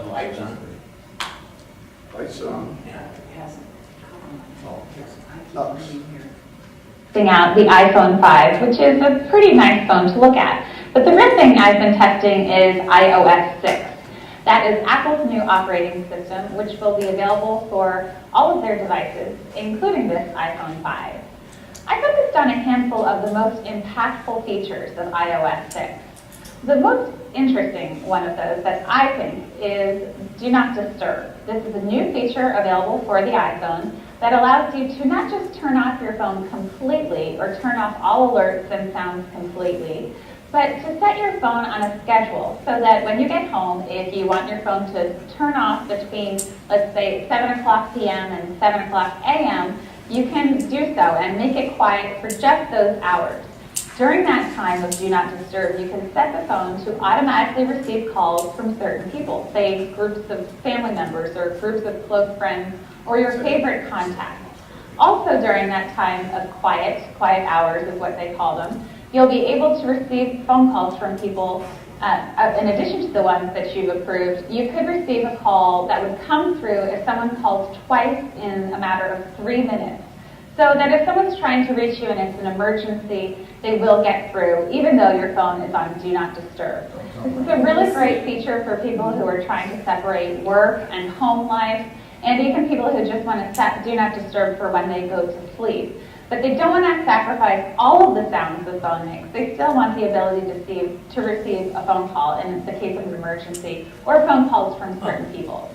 Lights on. Lights on. Yeah. It hasn't come on. Oh. I keep reading here. Out the iPhone 5, which is a pretty nice phone to look at. But the real thing I've been testing is iOS 6. That is Apple's new operating system, which will be available for all of their devices, including this iPhone 5. I focused on a handful of the most impactful features of iOS 6. The most interesting one of those that I think is Do Not Disturb. This is a new feature available for the iPhone that allows you to not just turn off your phone completely or turn off all alerts and sounds completely, but to set your phone on a schedule so that when you get home, if you want your phone to turn off between, let's say, 7 o'clock p.m. and 7 o'clock a.m., you can do so and make it quiet for just those hours. During that time of Do Not Disturb, you can set the phone to automatically receive calls from certain people, say groups of family members or groups of close friends or your favorite contacts. Also during that time of quiet hours is what they call them, you'll be able to receive phone calls from people in addition to the ones that you've approved. You could receive a call that would come through if someone calls twice in a matter of 3 minutes. So that if someone's trying to reach you and it's an emergency, they will get through, even though your phone is on Do Not Disturb. This is a really great feature for people who are trying to separate work and home life, and even people who just want to set Do Not Disturb for when they go to sleep. But they don't want to sacrifice all of the sounds the phone makes. They still want the ability to receive a phone call in the case of an emergency or phone calls from certain people.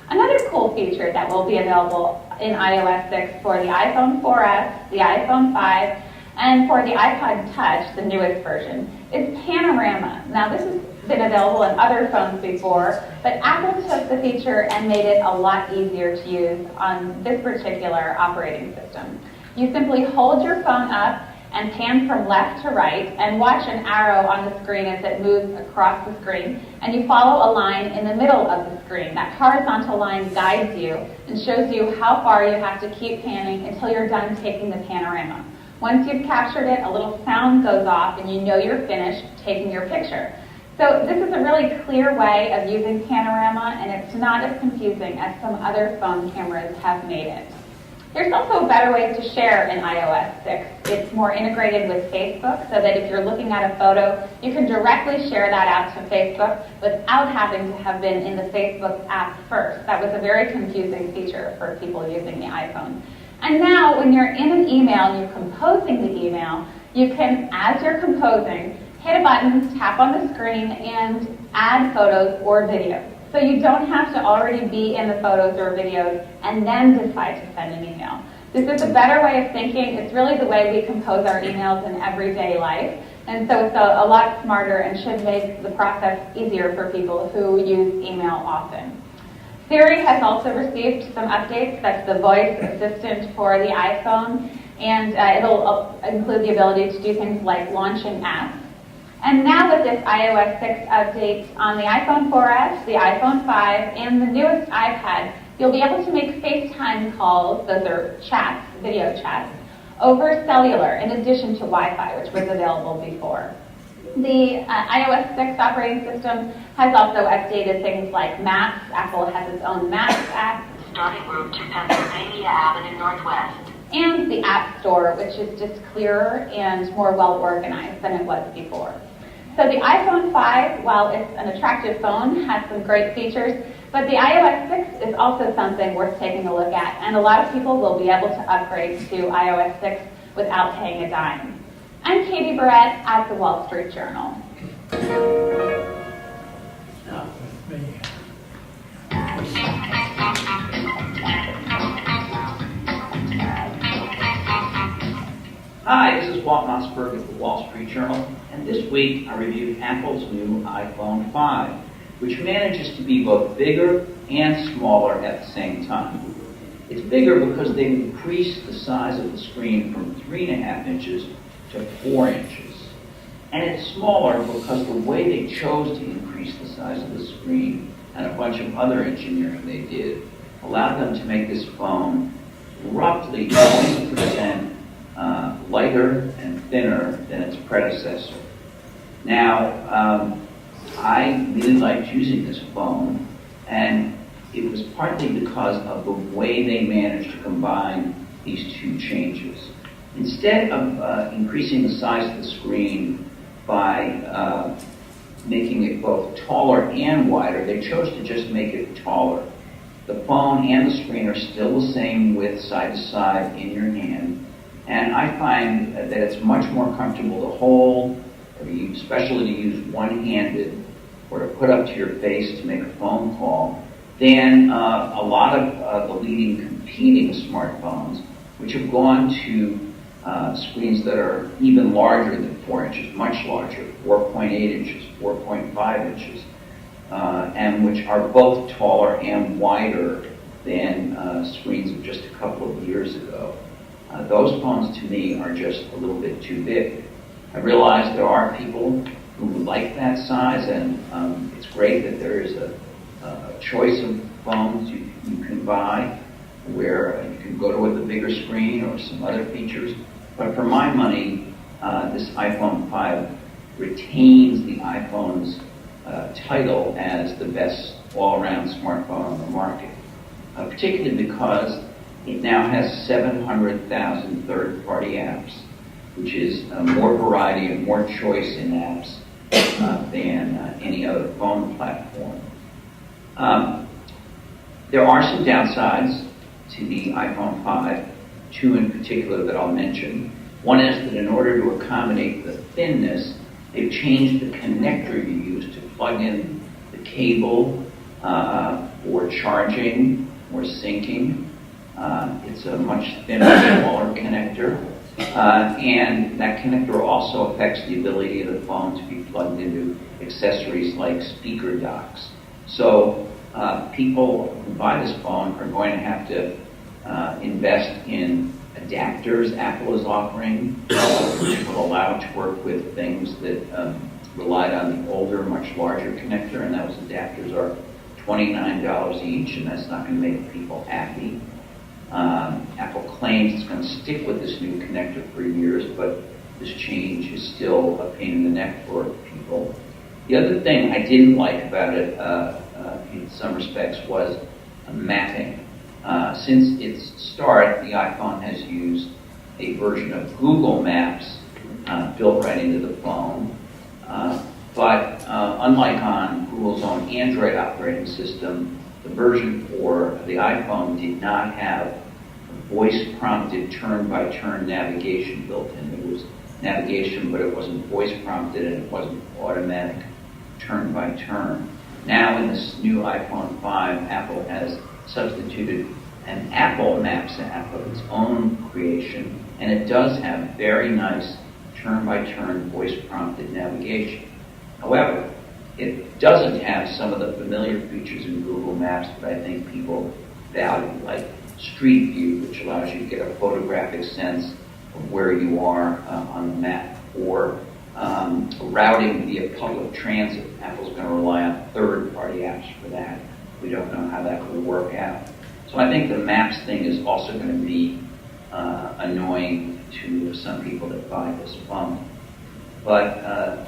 Another cool feature that will be available in iOS 6 for the iPhone 4S, the iPhone 5, and for the iPod Touch, the newest version, is Panorama. Now this has been available in other phones before, but Apple took the feature and made it a lot easier to use on this particular operating system. You simply hold your phone up and pan from left to right and watch an arrow on the screen as it moves across the screen, and you follow a line in the middle of the screen. That horizontal line guides you and shows you how far you have to keep panning until you're done taking the panorama. Once you've captured it, a little sound goes off and you know you're finished taking your picture. So this is a really clear way of using Panorama, and it's not as confusing as some other phone cameras have made it. There's also better ways to share in iOS 6. It's more integrated with Facebook, so that if you're looking at a photo, you can directly share that out to Facebook without having to have been in the Facebook app first. That was a very confusing feature for people using the iPhone. And now, when you're in an email and you're composing the email, you can, as you're composing, hit a button, tap on the screen, and add photos or videos. So you don't have to already be in the photos or videos and then decide to send an email. This is a better way of thinking. It's really the way we compose our emails in everyday life. And so it's a lot smarter and should make the process easier for people who use email often. Siri has also received some updates. That's the voice assistant for the iPhone. And it'll include the ability to do things like launching apps. And now with this iOS 6 update on the iPhone 4S, the iPhone 5, and the newest iPad, you'll be able to make FaceTime calls, those are chats, video chats, over cellular in addition to Wi-Fi, which was available before. The iOS 6 operating system has also updated things like Maps. Apple has its own Maps app. Starting route to Pennsylvania Avenue Northwest. And the App Store, which is just clearer and more well-organized than it was before. So the iPhone 5, while it's an attractive phone, has some great features, but the iOS 6 is also something worth taking a look at, and a lot of people will be able to upgrade to iOS 6 without paying a dime. I'm Katie Barrett at the Wall Street Journal. Hi, this is Walt Mossberg at the Wall Street Journal, and this week I reviewed Apple's new iPhone 5, which manages to be both bigger and smaller at the same time. It's bigger because they've increased the size of the screen from 3.5 inches to 4 inches. And it's smaller because the way they chose to increase the size of the screen and a bunch of other engineering they did allowed them to make this phone roughly 20% lighter and thinner than its predecessor. Now, I really liked using this phone And it was partly because of the way they managed to combine these two changes. Instead of increasing the size of the screen by making it both taller and wider, they chose to just make it taller. The phone and the screen are still the same width side to side in your hand, and I find that it's much more comfortable to hold, or to use, especially to use one-handed, or to put up to your face to make a phone call, than a lot of the leading competing smartphones, which have gone to screens that are even larger than 4 inches, much larger, 4.8 inches, 4.5 inches, and which are both taller and wider than screens of just a couple of years ago. Those phones, to me, are just a little bit too big. I realize there are people who like that size, and it's great that there is a choice of phones you can buy where you can go to with a bigger screen or some other features. But for my money, this iPhone 5 retains the iPhone's title as the best all-around smartphone on the market, particularly because it now has 700,000 third-party apps, which is more variety and more choice in apps than any other phone platform. There are some downsides to the iPhone 5, two in particular that I'll mention. One is that in order to accommodate the thinness, they've changed the connector you use to plug in the cable for charging or syncing. It's a much thinner, smaller connector. And that connector also affects the ability of the phone to be plugged into accessories like speaker docks. So people who buy this phone are going to have to invest in adapters Apple is offering, which will allow it to work with things that relied on the older, much larger connector, and those adapters are $29 each, and that's not going to make people happy. Apple claims it's going to stick with this new connector for years, but this change is still a pain in the neck for people. The other thing I didn't like about it, in some respects, was mapping. Since its start, the iPhone has used a version of Google Maps built right into the phone. But unlike on Google's own Android operating system, the version for the iPhone did not have voice-prompted turn-by-turn navigation built in. It was navigation, but it wasn't voice-prompted, and it wasn't automatic turn-by-turn. Now in this new iPhone 5, Apple has substituted an Apple Maps app of its own creation, and it does have very nice turn-by-turn voice-prompted navigation. However, it doesn't have some of the familiar features in Google Maps that I think people value, like Street View, which allows you to get a photographic sense of where you are on the map, or routing via public transit. Apple's going to rely on third-party apps for that. We don't know how that will work out. So I think the Maps thing is also going to be annoying to some people that buy this phone. But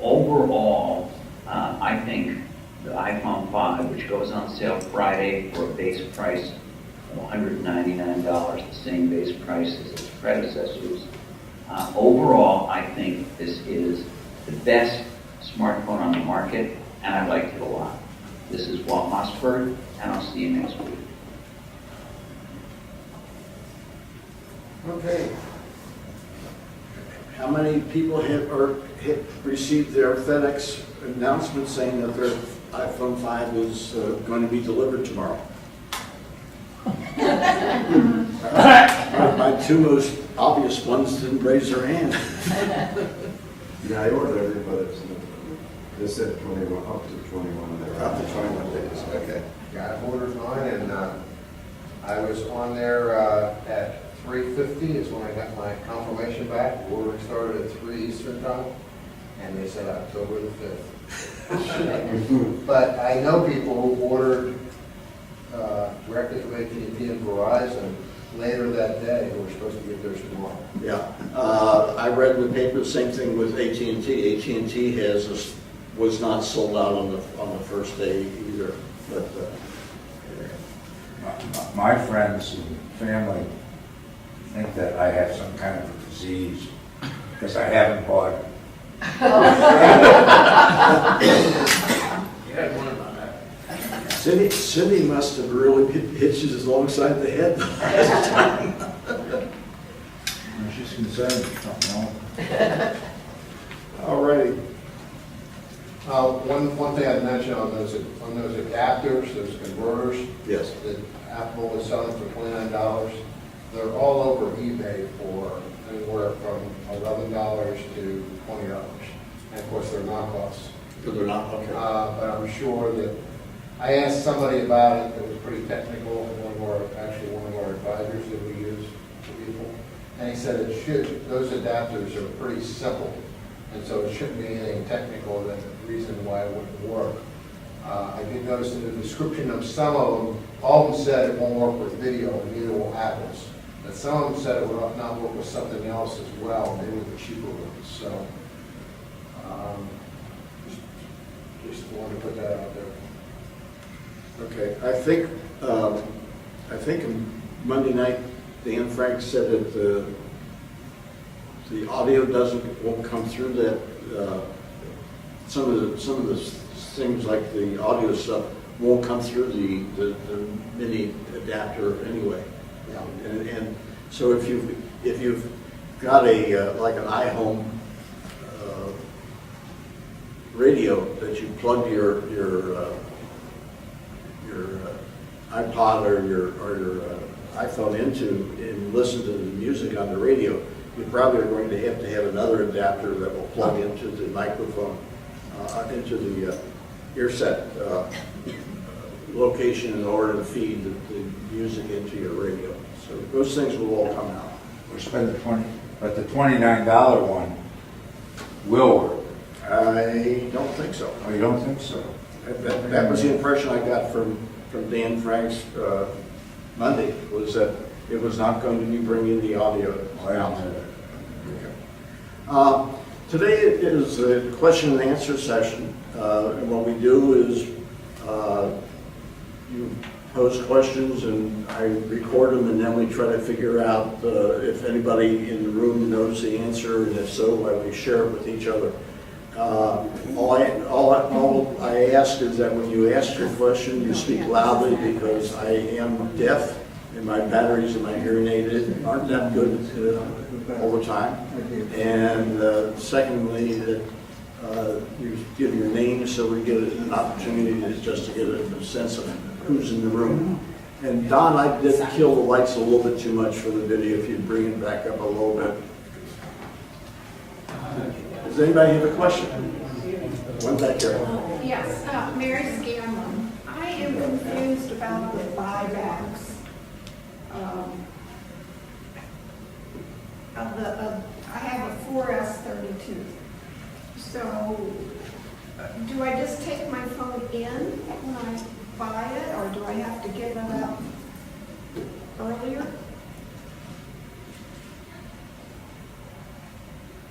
overall, I think the iPhone 5, which goes on sale Friday for a base price of $199, the same base price as its predecessors, overall, I think this is the best smartphone on the market, and I liked it a lot. This is Walt Mossberg, and I'll see you next week. Okay. How many people received their FedEx announcement saying that their iPhone 5 is going to be delivered tomorrow? My two most obvious ones didn't raise their hand. Yeah, I ordered it, but it's, they said 21, up to 21 there. Up to 21 days, okay. Yeah, I ordered mine, and I was on there at 3:50 is when I got my confirmation back. Ordering started at 3 Eastern time, and they said October the 5th. But I know people who ordered directly from AT&T and Verizon later that day who were supposed to get theirs tomorrow. Yeah, I read in the paper the same thing with AT&T. AT&T has was not sold out on the first day either, but, My friends and family think that I have some kind of a disease because I haven't bought it. Cindy must have really hit you alongside the head last time. She's concerned with something wrong. All righty. One thing I'd mention on those adapters, those converters, Yes. that Apple is selling for $29, they're all over eBay for anywhere from $11 to $20. And of course, they're knockoffs. So they're not, okay. But I'm sure that, I asked somebody about it that was pretty technical, one of our advisors that we use for people. And he said those adapters are pretty simple. And so it shouldn't be anything technical, that the reason why it wouldn't work. I did notice in the description of some of them, all of them said it won't work with video, and neither will Apple's. But some of them said it would not work with something else as well, maybe with the cheaper ones. So, just wanted to put that out there. Okay, I think Monday night, Dan Frank said that the audio won't come through that, some of the things like the audio stuff won't come through the mini adapter anyway. Yeah. And so if you've got a, like an iHome radio that you plug your iPod or your iPhone into and listen to the music on the radio, you probably are going to have another adapter that will plug into the microphone, into the earset location in order to feed the music into your radio. So those things will all come out. We're spending but the $29 one will work. I don't think so. Oh, you don't think so? That was the impression I got from Dan Frank's Monday, was that it was not going to be bringing the audio out. Today is a question and answer session. And what we do is you pose questions and I record them, and then we try to figure out if anybody in the room knows the answer, and if so, we share it with each other. All I ask is that when you ask your question, you speak loudly, because I am deaf and my batteries in my hearing aid aren't that good all the time. And secondly, that you give your name so we get an opportunity just to get a sense of who's in the room. And Don, I did kill the lights a little bit too much for the video. If you'd bring it back up a little bit. Does anybody have a question? One back here. Yes, Mary Scanlon. I am confused about the buybacks. I have a 4S32. So, do I just take my phone in when I buy it, or do I have to give it up earlier?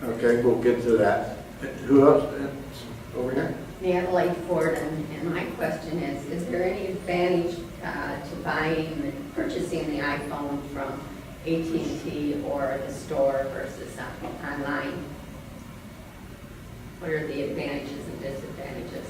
Okay, we'll get to that. Who else? Over here? Natalie Ford, and my question is there any advantage to purchasing the iPhone from AT&T or the store versus online? What are the advantages and disadvantages?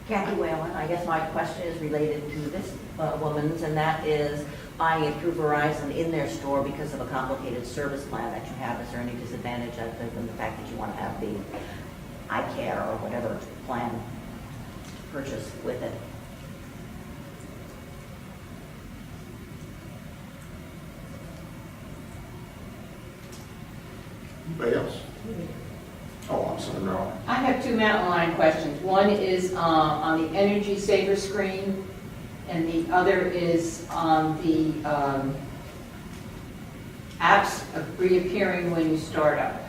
Kathy Whalen, I guess my question is related to this woman's, and that is buying it through Verizon in their store because of a complicated service plan that you have. Is there any disadvantage other than the fact that you want to have the iCare or whatever plan purchase with it? Anybody else? Oh, I'm sorry, no. I have two mountain line questions. One is on the energy saver screen, and the other is on the apps reappearing when you start up.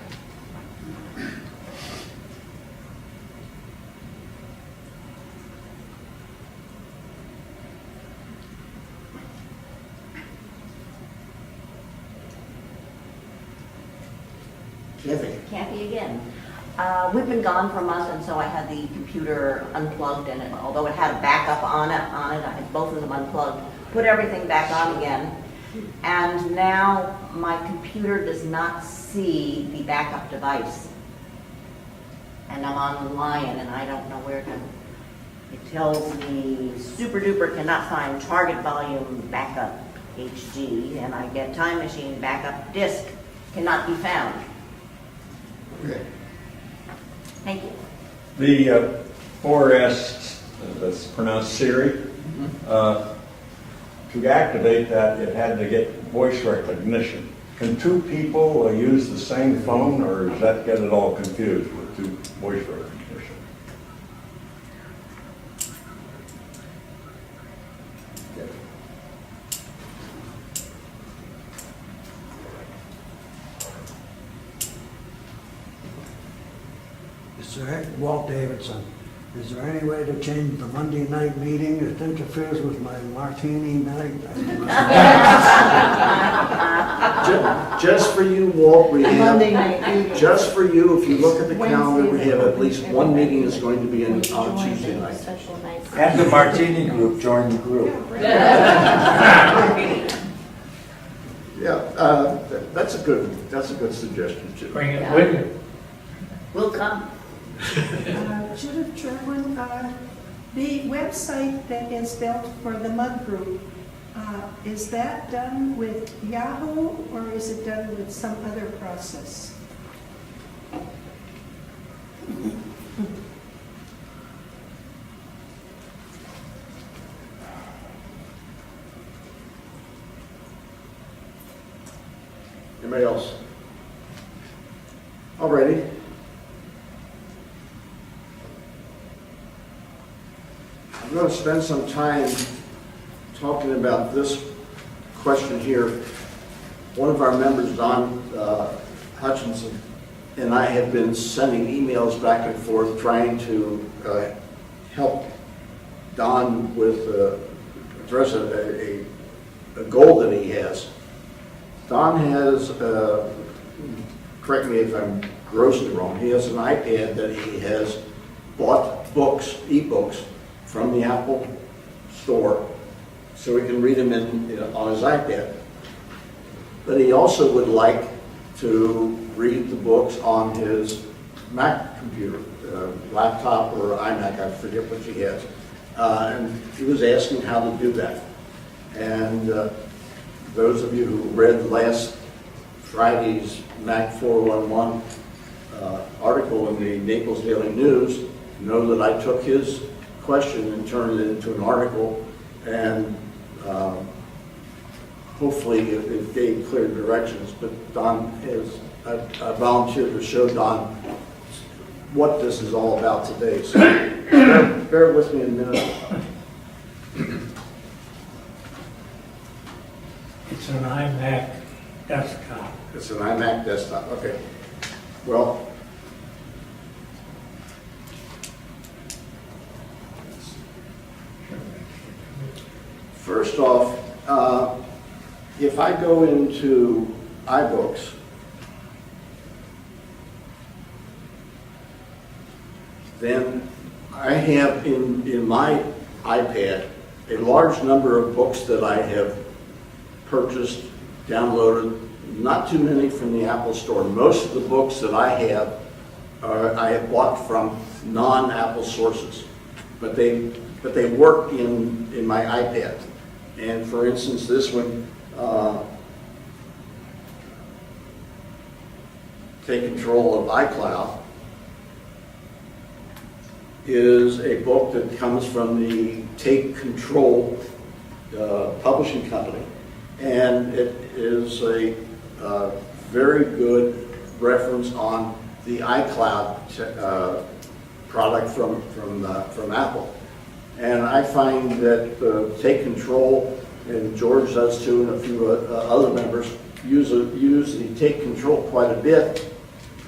Kathy? Kathy again. We've been gone for a month, and so I had the computer unplugged, and although it had a backup on it, I had both of them unplugged, put everything back on again, and now my computer does not see the backup device. And I'm online, and I don't know where to. It tells me super duper cannot find target volume backup HD, and I get time machine backup disk cannot be found. Okay. Thank you. The 4S, that's pronounced Siri, to activate that, it had to get voice recognition. Can two people use the same phone, or does that get it all confused with two voice recognition? Walt Davidson. Is there any way to change the Monday night meeting? It interferes with my martini night. Just for you, Walt, we Monday night have, meeting. just for you, if you look at the calendar, we have at least one meeting that's going to be on Tuesday night. And the Martini group joined the group. Yeah, that's a good suggestion too. Bring it with you. We'll come. Judith Sherwin, the website that is built for the Mug Group, is that done with Yahoo or is it done with some other process? Anybody else? Alrighty. I'm going to spend some time talking about this question here. One of our members, Don Hutchinson, and I have been sending emails back and forth trying to help Don with address a goal that he has. Don has, correct me if I'm grossly wrong, he has an iPad that he has bought books, e-books, from the Apple store, so he can read them on his iPad. But he also would like to read the books on his Mac computer, laptop or iMac, I forget which he has. And he was asking how to do that. And those of you who read last Friday's Mac 411 article in the Naples Daily News know that I took his question and turned it into an article, and hopefully it gave clear directions. But Don has, I volunteered to show Don what this is all about today. So bear with me a minute. It's an iMac desktop. It's an iMac desktop. Okay. Well, first off, if I go into iBooks, then I have in my iPad a large number of books that I have purchased, downloaded, not too many from the Apple Store. Most of the books that I have bought from non-Apple sources, but they work in my iPad. And for instance, this one, Take Control of iCloud, is a book that comes from the Take Control publishing company. And it is a very good reference on the iCloud product from Apple. And I find that Take Control, and George does too, and a few other members, use the Take Control quite a bit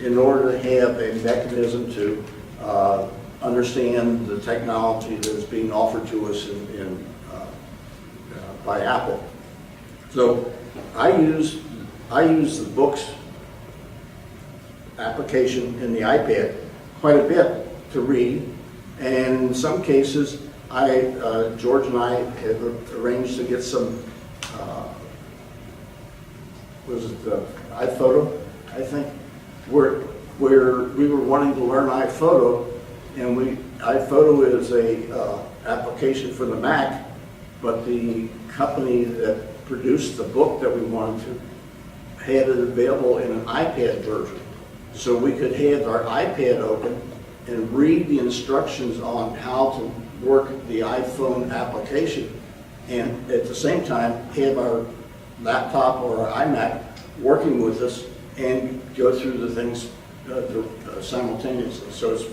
in order to have a mechanism to understand the technology that is being offered to us by Apple. So I use the books application in the iPad quite a bit to read. And in some cases, George and I have arranged to get some, was it iPhoto, I think, where we were wanting to learn iPhoto, and iPhoto is a application for the Mac, but the company that produced the book that we wanted to had it available in an iPad version. So we could have our iPad open and read the instructions on how to work the iPhone application, and at the same time have our laptop or our iMac working with us and go through the things simultaneously. So it's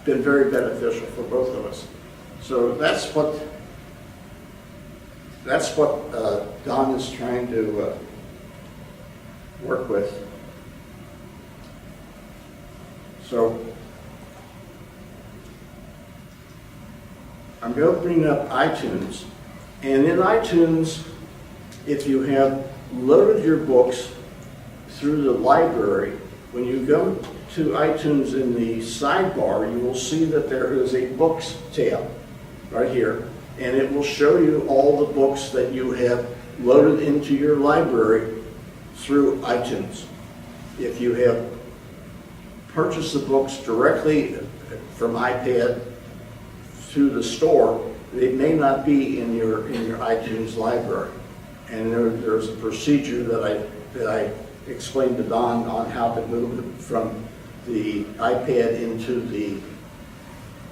been very beneficial for both of us. So that's what Don is trying to work with. So I'm opening up iTunes, and in iTunes, if you have loaded your books through the library, when you go to iTunes in the sidebar, you will see that there is a Books tab right here, and it will show you all the books that you have loaded into your library through iTunes. If you have purchased the books directly from iPad through the store, they may not be in your iTunes library. And there's a procedure that I explained to Don on how to move it from the iPad into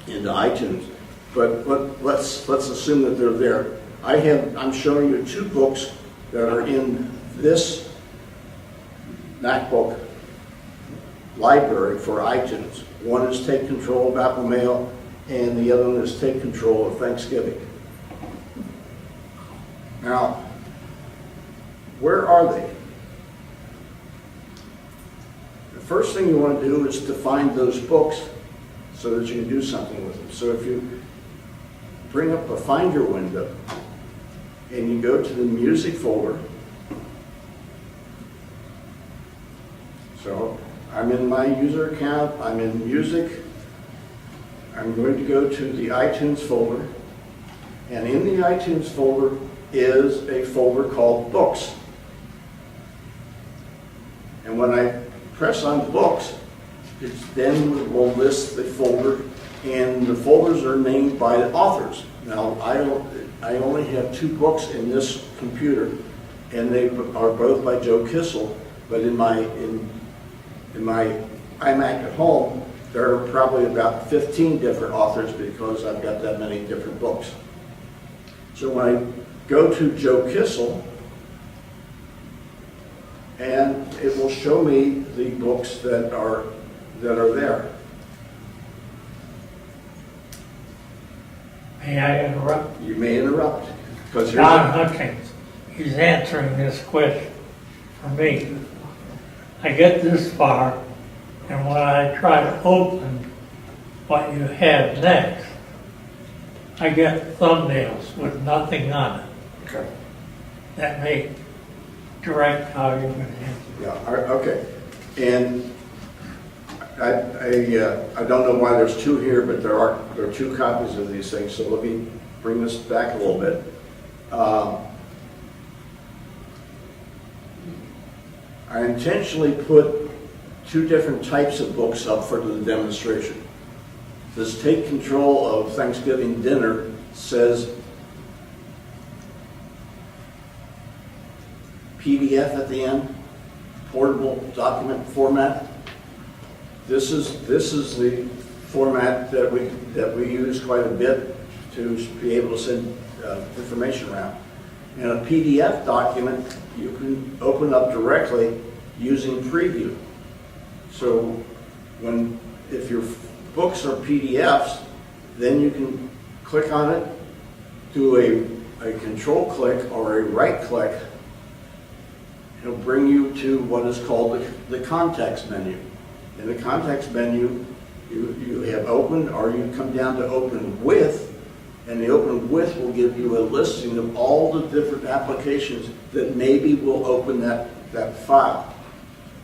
iTunes. But let's assume that they're there. I'm showing you two books that are in this MacBook library for iTunes. One is Take Control of Apple Mail, and the other one is Take Control of Thanksgiving. Now, where are they? The first thing you want to do is to find those books so that you can do something with them. So if you bring up a Finder window and you go to the Music folder, so I'm in my user account, I'm in Music, I'm going to go to the iTunes folder, and in the iTunes folder is a folder called Books. And when I press on Books, it then will list the folder, and the folders are named by the authors. Now, I only have two books in this computer, and they are both by Joe Kissel, but in my iMac at home, there are probably about 15 different authors because I've got that many different books. So when I go to Joe Kissel, and it will show me the books that are there. May I interrupt? You may interrupt, because Don Hutchings is answering this question for me. I get this far, and when I try to open what you have next, I get thumbnails with nothing on it. Okay. That may direct how you're going to answer. Yeah, okay. And I don't know why there's two here, but there are two copies of these things, so let me bring this back a little bit. I intentionally put two different types of books up for the demonstration. This Take Control of Thanksgiving Dinner says PDF at the end, portable document format. This is the format that we use quite a bit to be able to send information around. And a PDF document you can open up directly using Preview. So if your books are PDFs, then you can click on it, do a control click or a right click. It'll bring you to what is called the context menu. In the context menu, you have open, or you come down to open with, and the open with will give you a listing of all the different applications that maybe will open that file.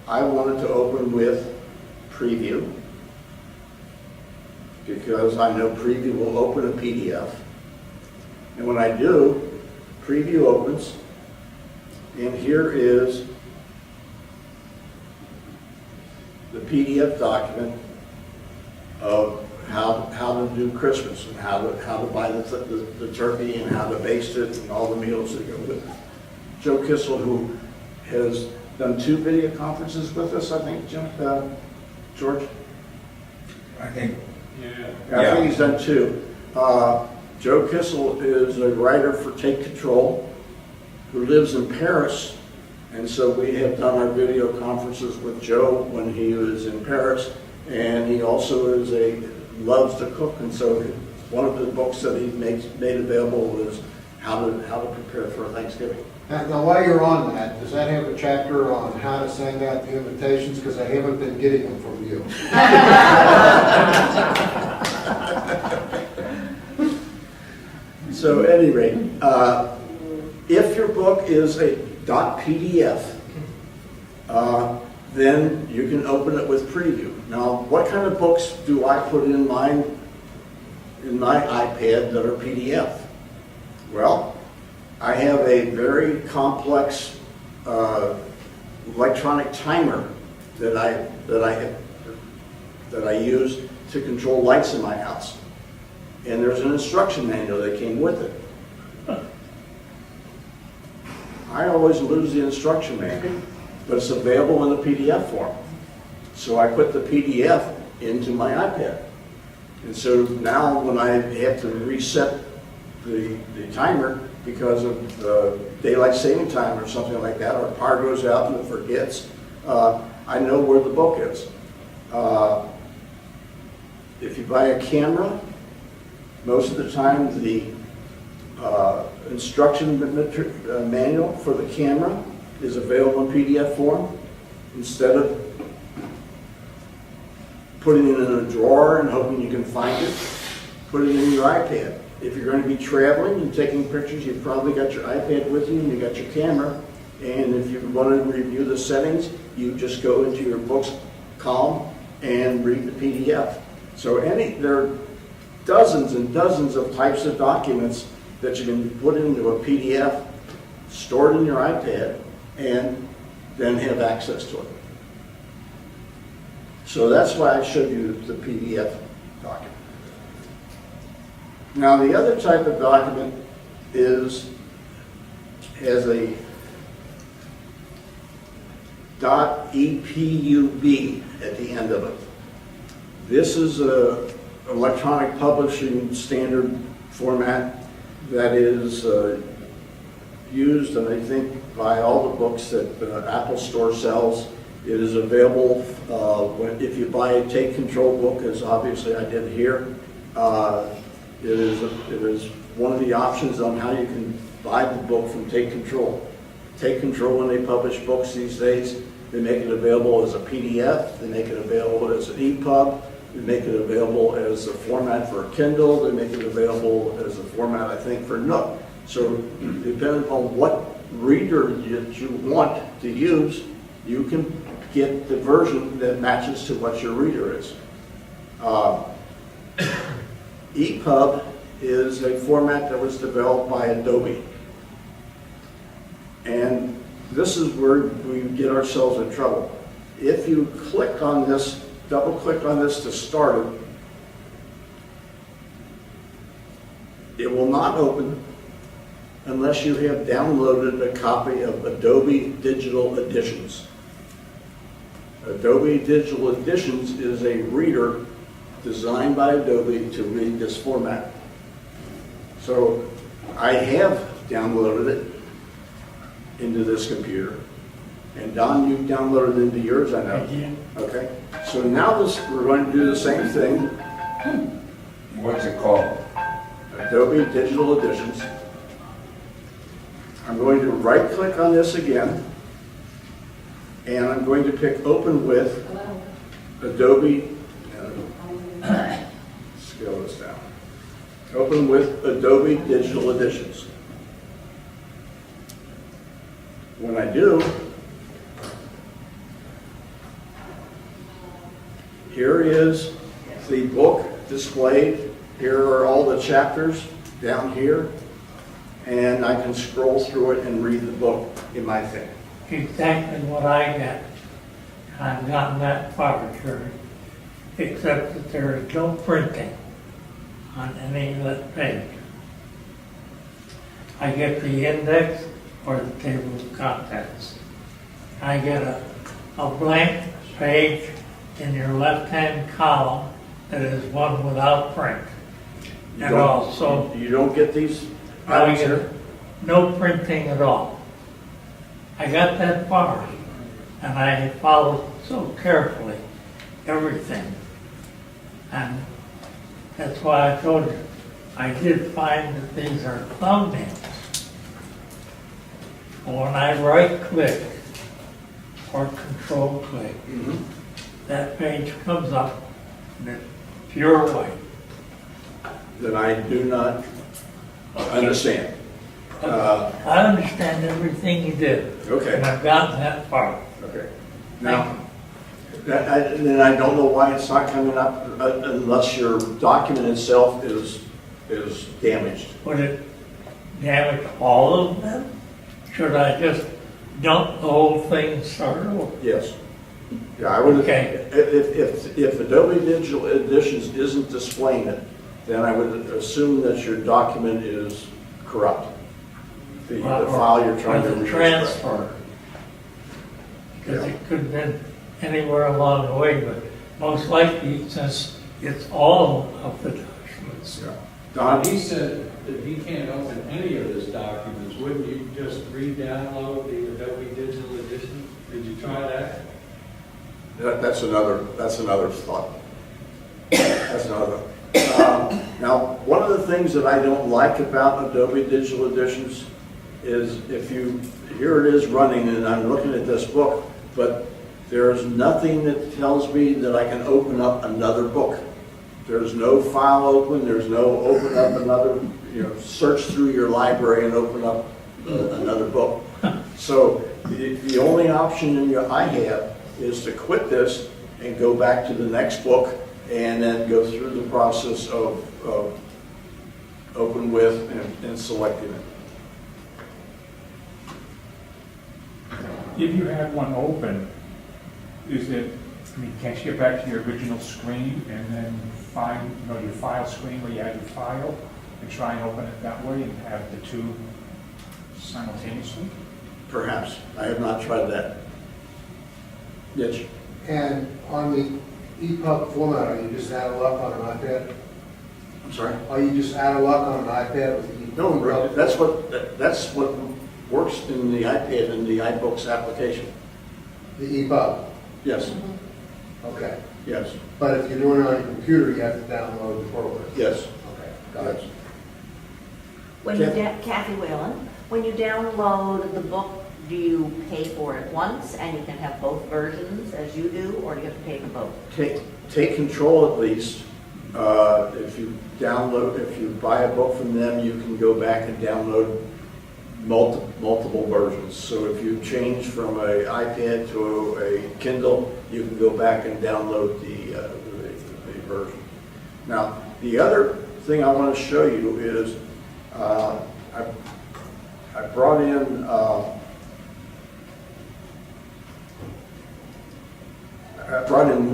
I wanted to open with preview because I know preview will open a PDF. And when I do, preview opens, and here is the PDF document of how to do Christmas and how to buy the turkey and how to baste it and all the meals that go with it. Joe Kissel, who has done 2 video conferences with us, I think, George? I think, I think he's done 2. Joe Kissel is a writer for Take Control who lives in Paris, and so we have done our video conferences with Joe when he was in Paris, and he also loves to cook, and so one of the books that he made available is how to prepare for Thanksgiving. Now, while you're on that, does that have a chapter on how to send out the invitations? Because I haven't been getting them from you. So at any rate, if your book is a .pdf, then you can open it with preview. Now, what kind of books do I put in my iPad that are PDF? Well, I have a very complex electronic timer that I use to control lights in my house. And there's an instruction manual that came with it. I always lose the instruction manual, but it's available in the PDF form. So I put the PDF into my iPad. And so now when I have to reset the timer because of daylight saving time or something like that, or power goes out and it forgets, I know where the book is. If you buy a camera, most of the time the instruction manual for the camera is available in PDF form. Instead of putting it in a drawer and hoping you can find it, put it in your iPad. If you're going to be traveling and taking pictures, you've probably got your iPad with you and you got your camera. And if you want to review the settings, you just go into your books column and read the PDF. So there are dozens and dozens of types of documents that you can put into a PDF, store it in your iPad, and then have access to it. So that's why I showed you the PDF document. Now the other type of document has a .epub at the end of it. This is an electronic publishing standard format that is used, and I think, by all the books that Apple Store sells. It is available if you buy a Take Control book, as obviously I did here. It is one of the options on how you can buy the book from Take Control. Take Control, when they publish books these days, they make it available as a PDF, they make it available as an EPUB, they make it available as a format for a Kindle, they make it available as a format, I think, for Nook. So depending on what reader you want to use, you can get the version that matches to what your reader is. EPUB is a format that was developed by Adobe. And this is where we get ourselves in trouble. If you click on this, double click on this to start it, it will not open unless you have downloaded a copy of Adobe Digital Editions. Adobe Digital Editions is a reader designed by Adobe to read this format. So I have downloaded it into this computer. And Don, you downloaded it into yours, I know. Okay. So now we're going to do the same thing. what's it called? Adobe Digital Editions. I'm going to right click on this again. And I'm going to pick Open with Adobe. Scale this down. Open with Adobe Digital Editions. When I do, here is the book displayed. Here are all the chapters down here. And I can scroll through it and read the book in my thing. Exactly what I got. I've gotten that far, Jerry, except that there is no printing on any of that page. I get the index or the table of contents. I get a blank page in your left-hand column that is one without print. And also, You don't get these I items get here? no printing at all. I got that far, and I followed so carefully everything. And that's why I told you, I did find that these are thumbnails. When I right-click or control-click, that page comes up and it's pure white. Then I do not understand. I understand everything you did. Okay. And I've gotten that far. Okay. Now, then I don't know why it's not coming up unless your document itself is damaged. Would it damage all of them? Should I just dump the whole thing and start over? Yes. Yeah, I would. Okay. If Adobe Digital Editions isn't displaying it, then I would assume that your document is corrupt. The file you're trying to Or the transfer. Because it could have been anywhere along the way, but most likely since it's all of the documents. Yeah. Don? He said that he can't open any of his documents. Wouldn't you just re-download the Adobe Digital Edition? Did you try that? That's another thought. That's another. Now, one of the things that I don't like about Adobe Digital Editions is here it is running and I'm looking at this book, but there's nothing that tells me that I can open up another book. There's no file open, there's no open up another, search through your library and open up another book. So the only option I have is to quit this and go back to the next book and then go through the process of open with and selecting it. If you have one open, can't you get back to your original screen and then find, your file screen where you had your file and try and open it that way and have the two simultaneously? Perhaps. I have not tried that. Mitch? And on the EPUB format, are you just out of luck on an iPad? I'm sorry? Are you just out of luck on an iPad with the EPUB? No, that's what works in the iPad and the iBooks application. The EPUB? Yes. Okay. Yes. But if you're doing it on your computer, you have to download the program? Yes. Okay, got it. When you, Kathy Whalen, when you download the book, do you pay for it once and you can have both versions as you do, or do you have to pay for both? Take control at least. If you buy a book from them, you can go back and download multiple versions. So if you change from an iPad to a Kindle, you can go back and download the version. Now, the other thing I want to show you is I brought in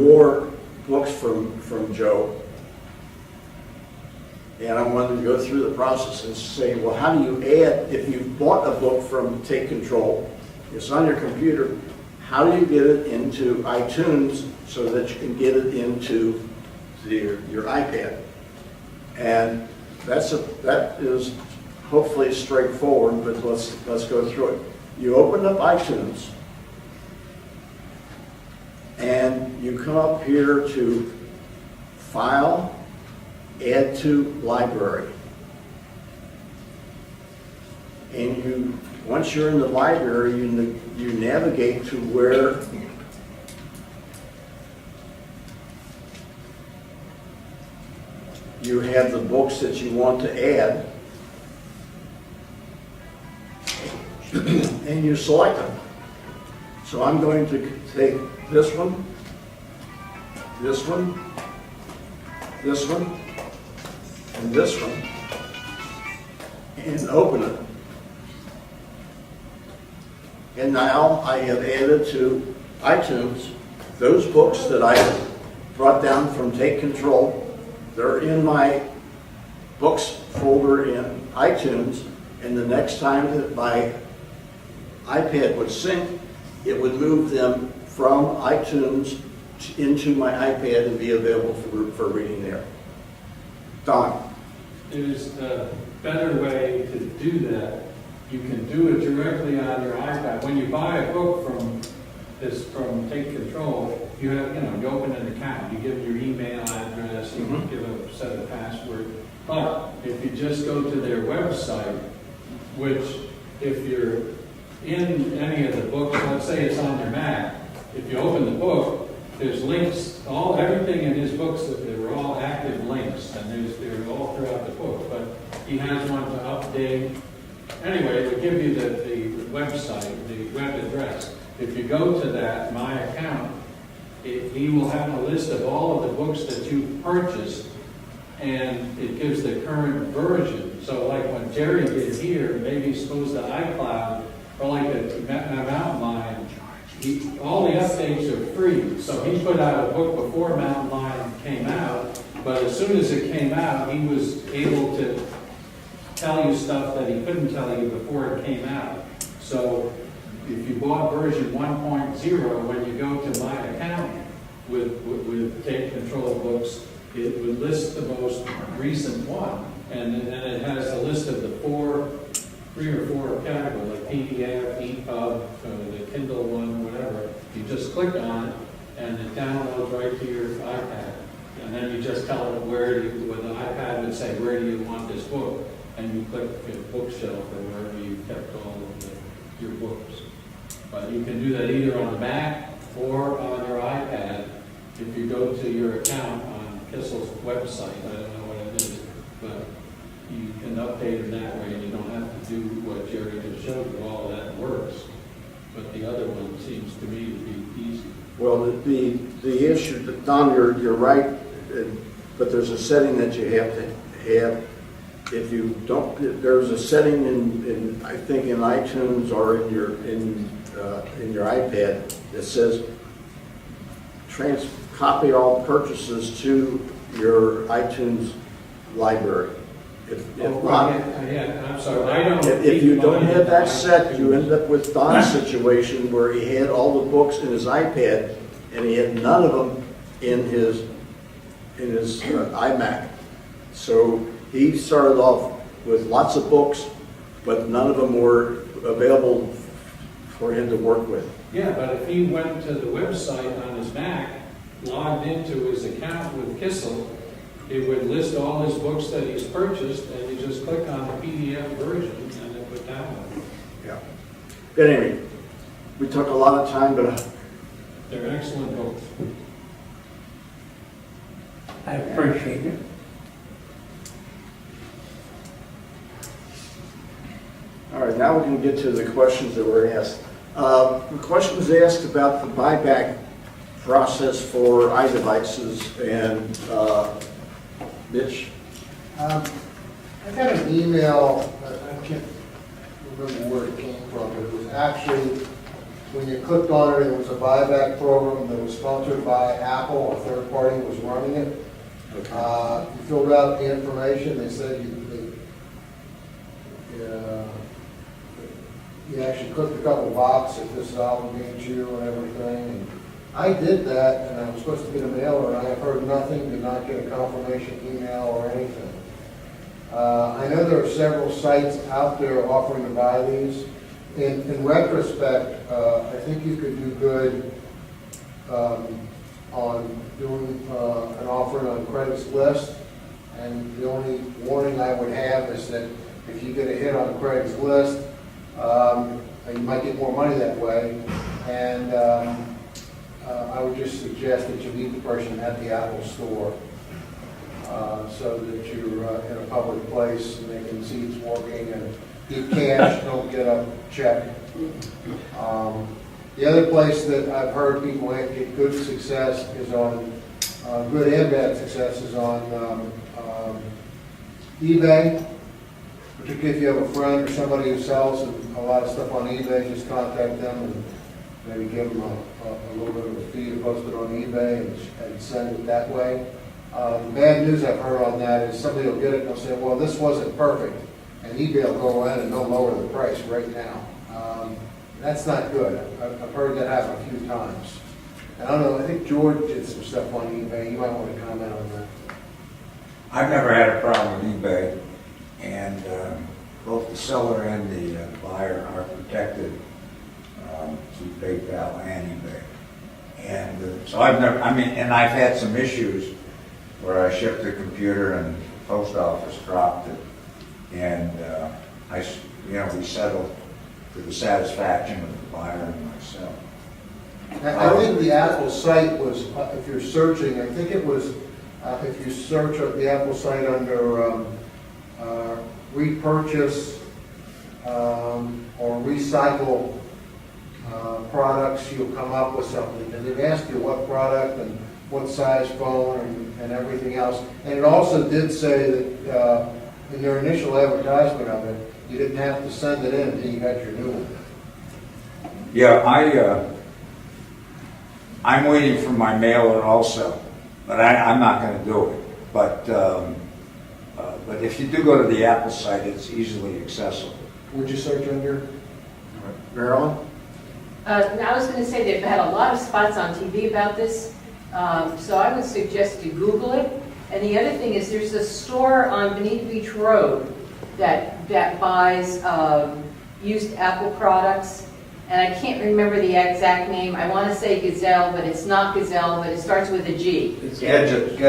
more books from Joe. And I wanted to go through the process and say, well, how do you add, if you bought a book from Take Control, it's on your computer, how do you get it into iTunes so that you can get it into your iPad? And that is hopefully straightforward, but let's go through it. You open up iTunes, and you come up here to File, Add to Library. And once you're in the library, you navigate to where you have the books that you want to add, and you select them. So I'm going to take this one, this one, and this one, and open it. And now I have added to iTunes those books that I brought down from Take Control. They're in my books folder in iTunes, and the next time that my iPad would sync, it would move them from iTunes into my iPad and be available for reading there. Don? There's a better way to do that. You can do it directly on your iPad. When you buy a book from Take Control, you open an account, you give them your email address, you give a set of password. But if you just go to their website, which if you're in any of the books, let's say it's on your Mac, if you open the book, there's links, everything in his books, they were all active links, and they're all throughout the book. But he has one to update. Anyway, it will give you the website, the web address. If you go to that, my account, he will have a list of all of the books that you purchased, and it gives the current version. So like when Jerry did here, maybe he's supposed to iCloud, or like a Mountain Lion, all the updates are free. So he put out a book before Mountain Lion came out, but as soon as it came out, he was able to tell you stuff that he couldn't tell you before it came out. So if you bought version 1.0, when you go to my account with Take Control books, it would list the most recent one, and it has a list of the 3 or 4 categories, like PDF, EPUB, the Kindle one, whatever. You just click on it, and it downloads right to your iPad. And then you just tell it with the iPad would say, where do you want this book? And you click bookshelf or wherever you kept all of your books. But you can do that either on the Mac or on your iPad. If you go to your account on Kissel's website, I don't know what it is, but you can update it that way, and you don't have to do what Jerry just showed you. All of that works. But the other one seems to me to be easy. Well, the issue, Don, you're right, but there's a setting that you have to have. If you don't, there's a setting in I think in iTunes or in your iPad that says copy all purchases to your iTunes library. If not, I'm sorry, I don't. If you don't have that set, you end up with Don's situation where he had all the books in his iPad and he had none of them in his iMac. So he started off with lots of books, but none of them were available for him to work with. Yeah, but if he went to the website on his Mac, logged into his account with Kissel, it would list all his books that he's purchased, and you just click on the PDF version, and it would download. Yeah. But anyway, we took a lot of time, but they're excellent books. I appreciate it. all right, now we can get to the questions that were asked. The question was asked about the buyback process for iDevices, and Mitch? I got an email, I can't remember where it came from, but it was actually, when you clicked on it, it was a buyback program that was sponsored by Apple, a third party was running it. Okay. You filled out the information, they said you actually clicked a couple boxes, if this obligates you and everything. And I did that, and I was supposed to get a mailer, and I have heard nothing, did not get a confirmation email or anything. I know there are several sites out there offering to buy these. In retrospect, I think you could do good on doing an offering on Craigslist. And the only warning I would have is that if you get a hit on Craigslist, you might get more money that way. And I would just suggest that you meet the person at the Apple store so that you're in a public place and they can see it's working, and get cash, don't get a check. The other place that I've heard people get good success is on good and bad successes on eBay. Particularly if you have a friend or somebody who sells a lot of stuff on eBay, just contact them and maybe give them a little bit of a fee to post it on eBay and send it that way. The bad news I've heard on that is somebody will get it and they'll say, well, this wasn't perfect. And eBay will go in and they'll lower the price right now. That's not good. I've heard that happen a few times. And I don't know, I think George did some stuff on eBay. You might want to comment on that. I've never had a problem with eBay, and both the seller and the buyer are protected through PayPal and eBay. And so I've never, and I've had some issues where I shipped a computer and the post office dropped it, and we settled to the satisfaction of the buyer and myself. I think the Apple site was, if you're searching, I think it was, if you search at the Apple site under repurchase or recycle products, you'll come up with something. And they've asked you what product and what size phone and everything else. And it also did say that in their initial advertisement of it, you didn't have to send it in until you got your new one. Yeah, I'm waiting for my mailer also, but I'm not going to do it. But if you do go to the Apple site, it's easily accessible. Would you search under Maryland? I was going to say they've had a lot of spots on TV about this, so I would suggest you Google it. And the other thing is there's a store on Bonita Beach Road that buys used Apple products. And I can't remember the exact name. I want to say Gazelle, but it's not Gazelle, but it starts with a G. It's Gadget.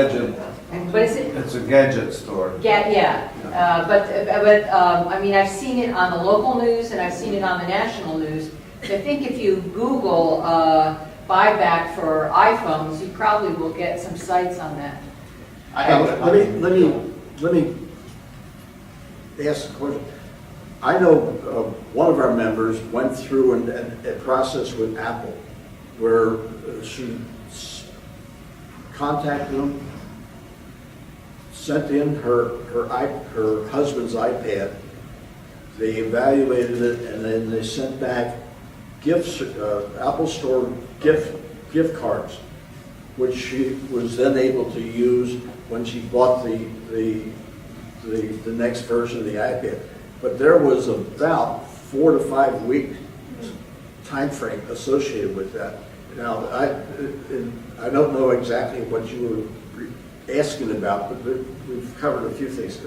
What is it? It's a gadget store. Yeah. I've seen it on the local news and I've seen it on the national news. So I think if you Google buyback for iPhones, you probably will get some sites on that. Let me ask a question. I know one of our members went through a process with Apple where she contacted them, sent in her husband's iPad. They evaluated it, and then they sent back gifts, Apple Store gift cards, which she was then able to use when she bought the next version of the iPad. But there was about 4 to 5 week time frame associated with that. Now, I don't know exactly what you were asking about, but we've covered a few things.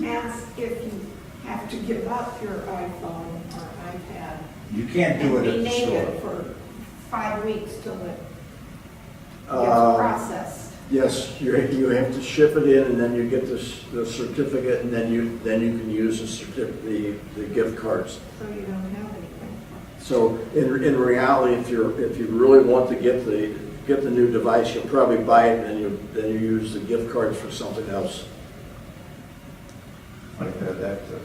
Ask if you have to give up your iPhone or iPad. You can't do it at the store. And be for 5 weeks till it gets processed. Yes, you have to ship it in, and then you get the certificate, and then you can use the gift cards. So you don't have anything. So in reality, if you really want to get the new device, you'll probably buy it, and then you use the gift cards for something else. I've had that too.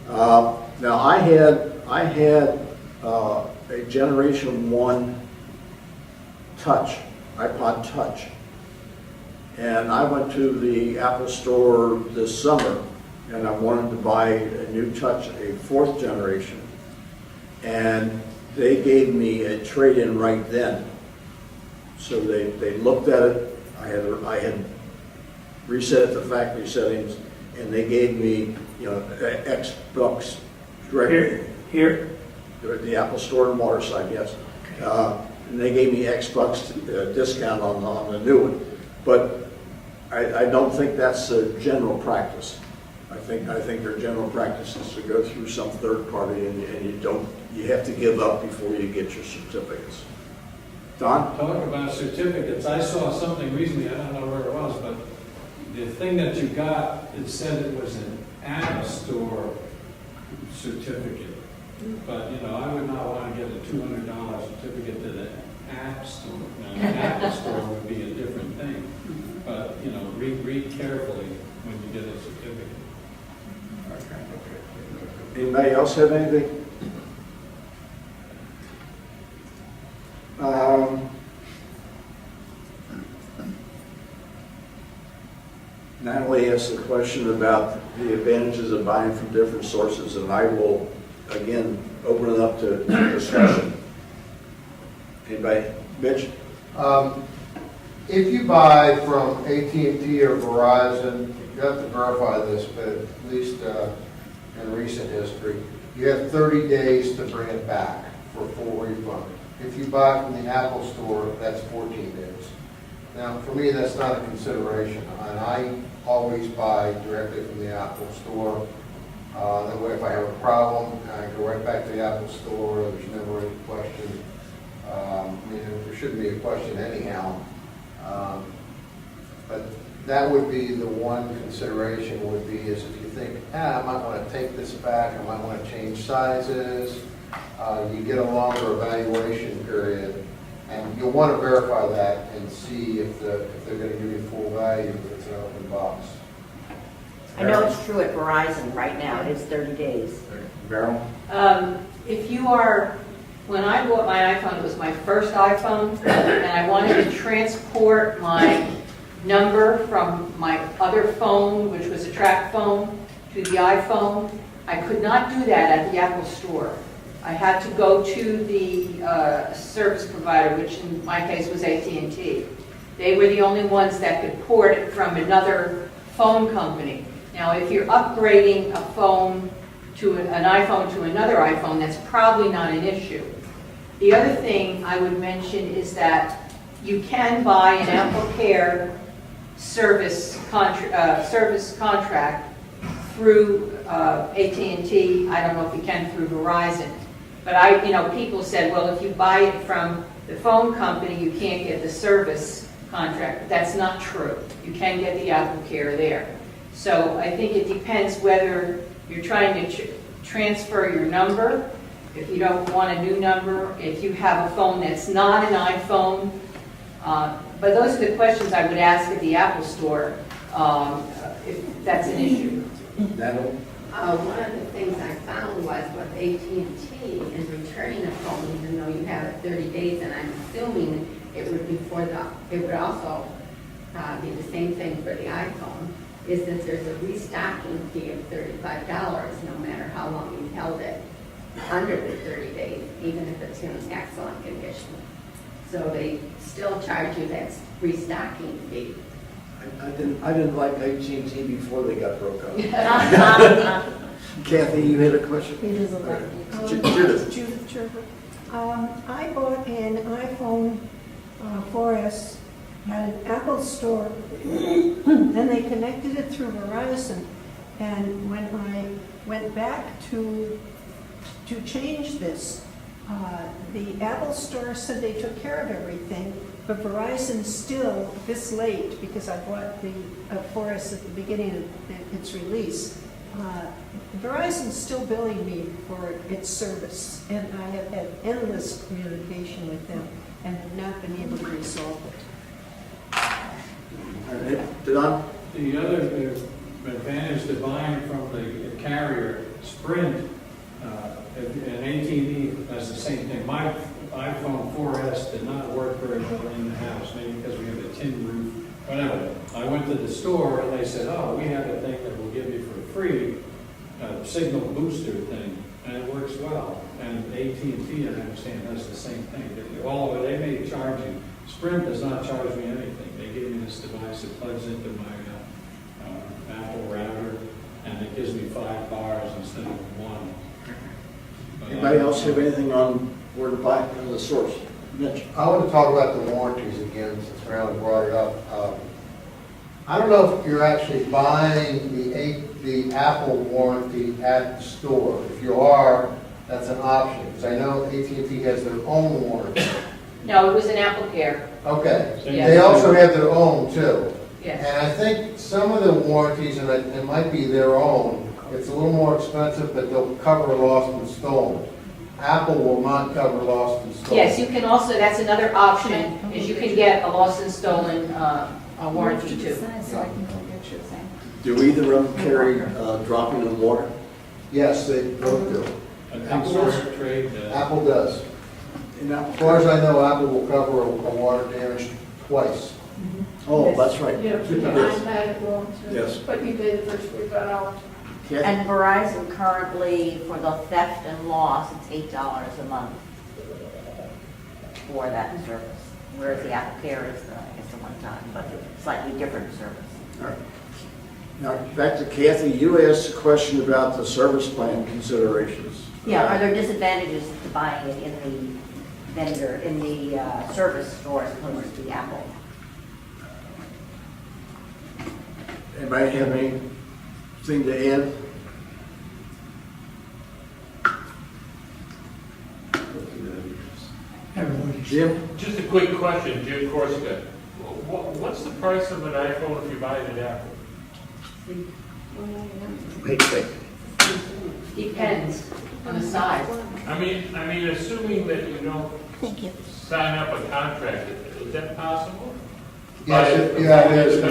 Now I had a Generation 1 iPod Touch. And I went to the Apple Store this summer, and I wanted to buy a new Touch, a 4th generation. And they gave me a trade-in right then. So they looked at it. I had reset it to factory settings, and they gave me X bucks directly. Here? The Apple Store in Waterside, yes. And they gave me X bucks discount on the new one. But I don't think that's a general practice. I think their general practice is to go through some third party, and you have to give up before you get your certificates. Don? Talk about certificates. I saw something recently, I don't know where it was, but the thing that you got, it said it was an App Store certificate. But, I would not want to get a $200 certificate to the App Store. Now, an Apple Store would be a different thing. But, read carefully when you get a certificate. Anybody else have anything? Natalie asked a question about the advantages of buying from different sources, and I will, again, open it up to discussion. Anybody? Mitch? If you buy from AT&T or Verizon, you have to verify this, but at least in recent history, you have 30 days to bring it back for full refund. If you buy from the Apple Store, that's 14 days. Now, for me, that's not a consideration, and I always buy directly from the Apple Store. That way, if I have a problem, I go right back to the Apple Store. There's never any question. I mean, there shouldn't be a question anyhow. But that would be the one consideration would be is if you think, I might want to take this back, I might want to change sizes, you get a longer evaluation period, and you'll want to verify that and see if they're going to give you full value if it's an open box. I know it's true at Verizon right now, it's 30 days. Beryl? If you are, when I bought my iPhone, it was my first iPhone, and I wanted to transport my number from my other phone, which was a track phone, to the iPhone. I could not do that at the Apple Store. I had to go to the service provider, which in my case was AT&T. They were the only ones that could port it from another phone company. Now, if you're upgrading a phone to an iPhone to another iPhone, that's probably not an issue. The other thing I would mention is that you can buy an Apple Care service contract through AT&T. I don't know if you can through Verizon. But people said, well, if you buy it from the phone company, you can't get the service contract. But that's not true. You can get the Apple Care there. So I think it depends whether you're trying to transfer your number, if you don't want a new number, if you have a phone that's not an iPhone. But those are the questions I would ask at the Apple Store if that's an issue. Natalie? One of the things I found was with AT&T is returning a phone, even though you have it 30 days, and I'm assuming it would be it would also be the same thing for the iPhone, is that there's a restocking fee of $35 no matter how long you've held it under the 30 days, even if it's in excellent condition. So they still charge you that restocking fee. I didn't like AT&T before they got broke up. Kathy, you had a question? It is a lot. Judith. Judith Gerber. I bought an iPhone 4S at an Apple Store. Then they connected it through Verizon. And when I went back to change this, the Apple Store said they took care of everything, but Verizon still, this late, because I bought the 4S at the beginning of its release, Verizon's still billing me for its service, and I have had endless communication with them and have not been able to resolve it. All right, Don? The other advantage to buying from the carrier, Sprint, and AT&T does the same thing. My iPhone 4S did not work very well in the house, maybe because we have a tin roof, whatever. I went to the store and they said, we have a thing that we'll give you for free, a signal booster thing, and it works well. And AT&T, I understand, does the same thing. They may charge you. Sprint does not charge me anything. They give me this device that plugs into my Apple router, and it gives me 5 bars instead of 1. Anybody else have anything on where to buy from the source? Mitch? I want to talk about the warranties again, since Marilyn brought it up. I don't know if you're actually buying the Apple warranty at the store. If you are, that's an option, because I know AT&T has their own warranty. No, it was an Apple Care. Okay. Yes. They also have their own, too. Yes. And I think some of the warranties, and it might be their own, it's a little more expensive, but they'll cover lost and stolen. Apple will not cover lost and stolen. Yes, you can also, that's another option, is you can get a lost and stolen warranty too. So I can go get your thing. Do either of them carry dropping in water? Yes, they both do. Apple does. Apple does. As far as I know, Apple will cover a water damage twice. Oh, that's right. Yeah, for the Yes. iPad, well, Yes. what you did first we got out. Kathy? And Verizon currently, for the theft and loss, it's $8 a month for that service. Whereas the Apple Care is, I guess, a one-time, but slightly different service. All right. Now, back to Kathy, you asked a question about the service plan considerations. Yeah, are there disadvantages to buying it in the service store as opposed to the Apple? Anybody have anything to add? Jim? Just a quick question, Jim Corsica. What's the price of an iPhone if you buy it at Apple? Depends on the size. I mean, assuming that you don't sign up a contract, is that possible? Yes, yeah, it is,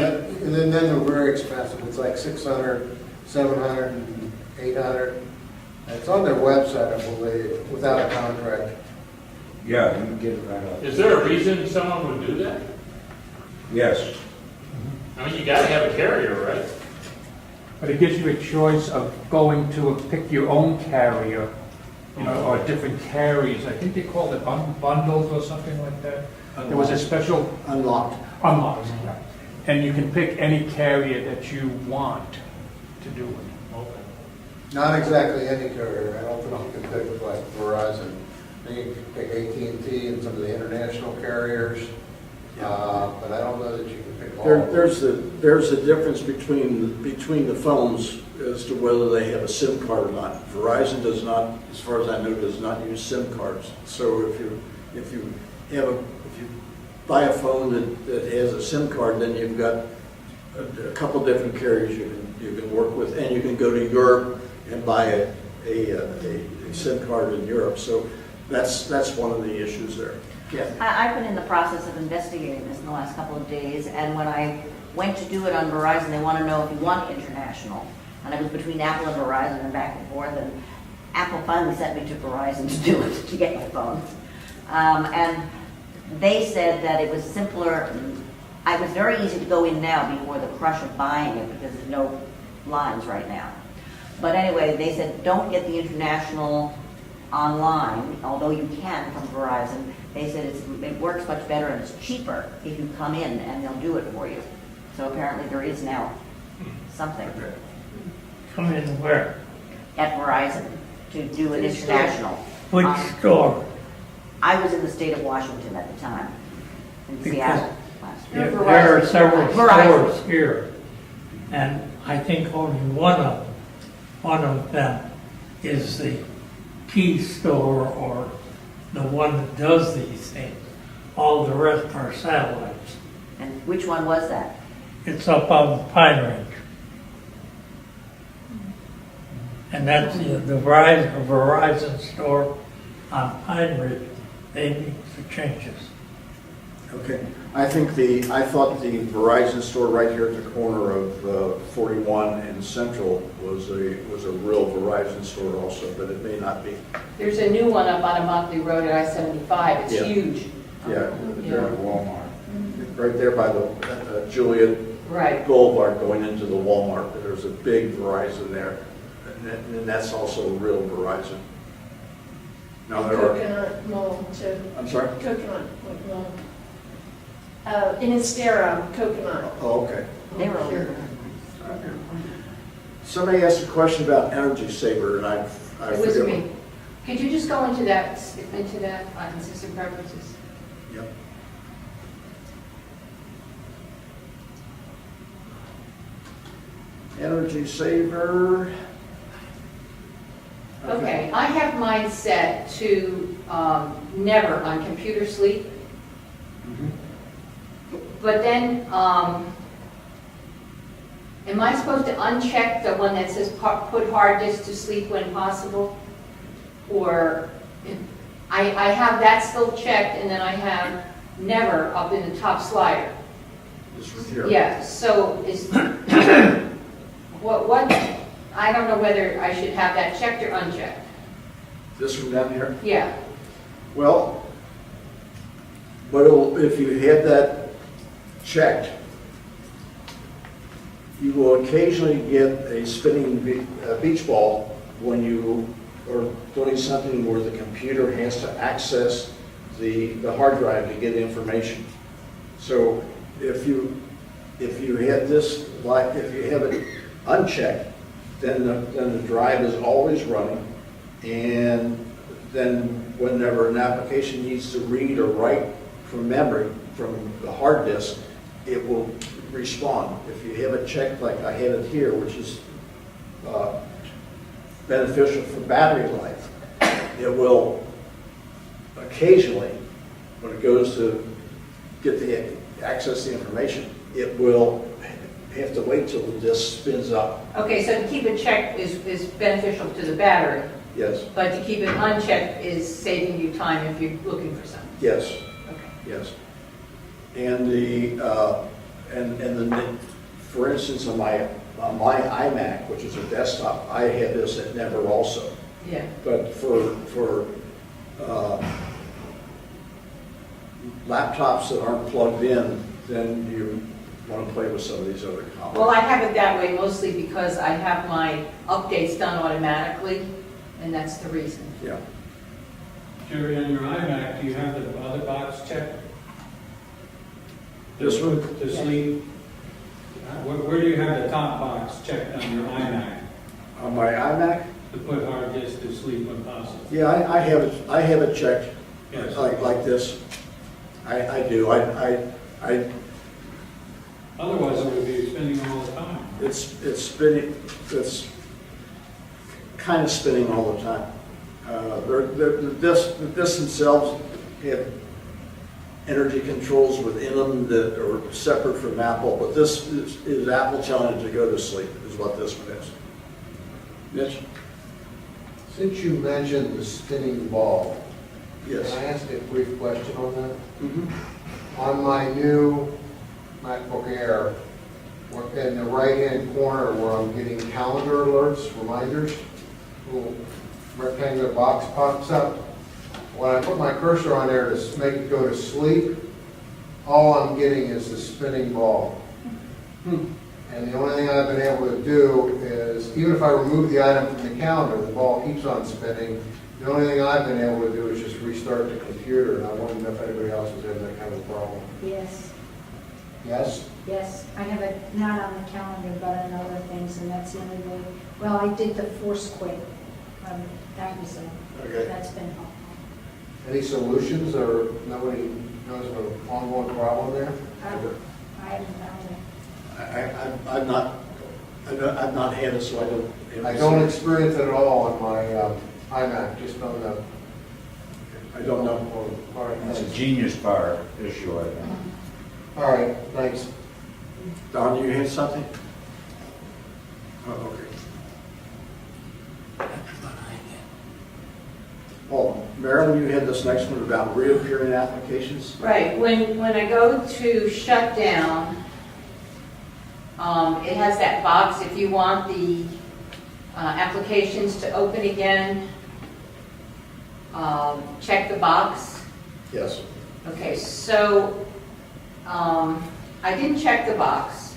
and then they're very expensive, it's like 600, 700, and 800. It's on their website, I believe, without a contract. Yeah, you can get it right up. Is there a reason someone would do that? Yes. I mean, you gotta have a carrier, right? But it gives you a choice of going to pick your own carrier, or different carriers. I think they called it unbundled or something like that. There was a special Unlocked. unlocked, yeah. And you can pick any carrier that you want to do it. Okay. Not exactly any carrier, I don't think you can pick like Verizon. I think you can pick AT&T and some of the international carriers, but I don't know that you can pick all of them. There's a difference between the phones as to whether they have a SIM card or not. Verizon does not, as far as I know, does not use SIM cards. So if you buy a phone that has a SIM card, then you've got a couple different carriers you can work with, and you can go to Europe and buy a SIM card in Europe. So that's one of the issues there. Yeah. I've been in the process of investigating this in the last couple of days, and when I went to do it on Verizon, they want to know if you want international. And I was between Apple and Verizon and back and forth, and Apple finally sent me to Verizon to do it, to get my phone. And they said that it was simpler. It was very easy to go in now before the crush of buying it because there's no lines right now. But anyway, they said don't get the international online, although you can from Verizon. They said it works much better and it's cheaper if you come in and they'll do it for you. So apparently there is now something Come in where? at Verizon to do an international. Which store? I was in the state of Washington at the time, in Because Seattle. There are several Verizon. stores here, and I think only one of them is the key store or the one that does these things. All the rest are satellites. And which one was that? It's up on Pine Ridge. And that's the Verizon store on Pine Ridge. They make the changes. Okay. I thought the Verizon store right here at the corner of 41 and Central was a real Verizon store also, but it may not be. There's a new one up on Immokalee Road at I-75. It's Yeah. huge. Yeah, Yeah. they're at Walmart. Right there by the Juliet Right. Boulevard going into the Walmart. There's a big Verizon there, and that's also real Verizon. Now there are. Coconut Mall too. I'm sorry. Coconut Mall. In Estera, Coconut. Oh, okay. They were over Here. there. Somebody asked a question about Energy Saver, and I It was forget. me. Could you just go into that on system preferences? Yep. Energy Saver. Okay, I have mine set to never on computer sleep. But then, am I supposed to uncheck the one that says put hard disk to sleep when possible? Or I have that still checked, and then I have never up in the top slider. This one here. Yeah, so is, what, I don't know whether I should have that checked or unchecked. This one down here? Yeah, Well, but if you had that checked, you will occasionally get a spinning beach ball when you are doing something where the computer has to access the hard drive to get information. So if you have this, like if you have it unchecked, then the drive is always running, and then whenever an application needs to read or write from memory from the hard disk, it will respond. If you have it checked like I had it here, which is beneficial for battery life, it will occasionally, when it goes to get the access the information, it will have to wait till the disk spins up. Okay, so to keep it checked is beneficial to the battery, Yes, but to keep it unchecked is saving you time if you're looking for something. yes, Okay. yes. And for instance, on my iMac, which is a desktop, I had this at Never also. Yeah. But for laptops that aren't plugged in, then you want to play with some of these other columns. Well, I have it that way mostly because I have my updates done automatically, and that's the reason. Yeah. Jerry, on your iMac, do you have the other box checked? This one? To sleep? Where do you have the top box checked on your iMac? On my iMac? To put hard disk to sleep when possible? Yeah, I have it checked, Yes. like this. I do. Otherwise, it would be spinning all the time. It's spinning. It's kind of spinning all the time. The discs themselves have energy controls within them that are separate from Apple, but this is Apple telling it to go to sleep, is what this one is. Mitch? Since you mentioned the spinning ball, Yes. can I ask a brief question on that? Mm-hmm. On my new MacBook Air, in the right-hand corner where I'm getting calendar alerts, reminders, a little rectangular box pops up. When I put my cursor on there to make it go to sleep, all I'm getting is the spinning ball. And the only thing I've been able to do is, even if I remove the item from the calendar, the ball keeps on spinning. The only thing I've been able to do is just restart the computer, and I wanted to know if anybody else was having that kind of problem. Yes, Yes? yes, I have it not on the calendar, but on other things, and that's the only way. Well, I did the force quit. That was Okay. that's been helpful. Any solutions, or nobody knows of an ongoing problem there? I haven't found it. I've not had it, so I don't. I don't experience it at all on my iMac, just on the... I don't know. All right, It's a thanks. Genius Bar issue, I think. All right, thanks. Don, you had something? Oh, okay. Oh, Marilyn, you had this next one about reappearing applications? Right, when I go to shut down, it has that box, if you want the applications to open again, check the box. Yes. Okay, so I didn't check the box,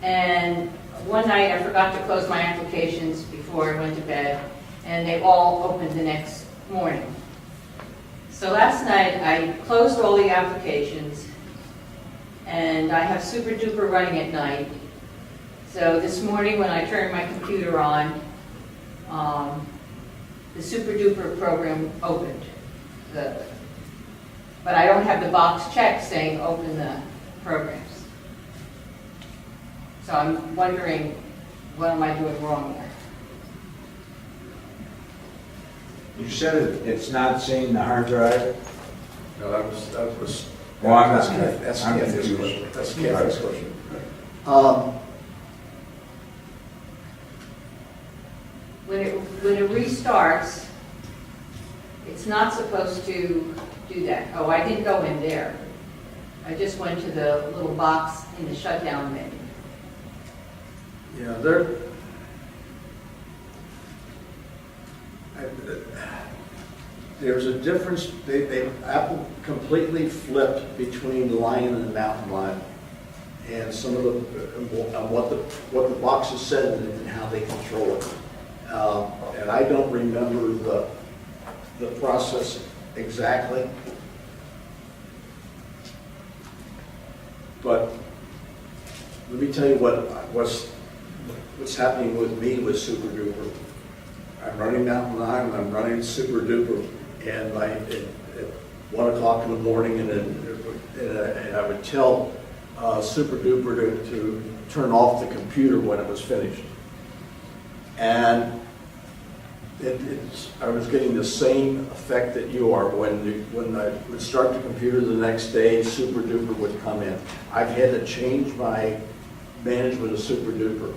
and one night I forgot to close my applications before I went to bed, and they all opened the next morning. So last night I closed all the applications, and I have Super Duper running at night. So this morning when I turned my computer on, the Super Duper program opened. But I don't have the box checked saying open the programs. So I'm wondering, what am I doing wrong there? You said it's not seeing the hard drive? No, that was. Well, I'm not- That's I'm Kathy's confused. question. That's Kathy's question. When it restarts, it's not supposed to do that. Oh, I didn't go in there. I just went to the little box in the shutdown menu. Yeah, there's a difference. Apple completely flipped between Lion and Mountain Lion. and some of what the boxes said and how they control it. And I don't remember the process exactly, but let me tell you what's happening with me with Super Duper. I'm running Mountain 9, I'm running Super Duper, and at 1 o'clock in the morning, and I would tell Super Duper to turn off the computer when it was finished. And I was getting the same effect that you are. When I would start the computer the next day, Super Duper would come in. I've had to change my management of Super Duper.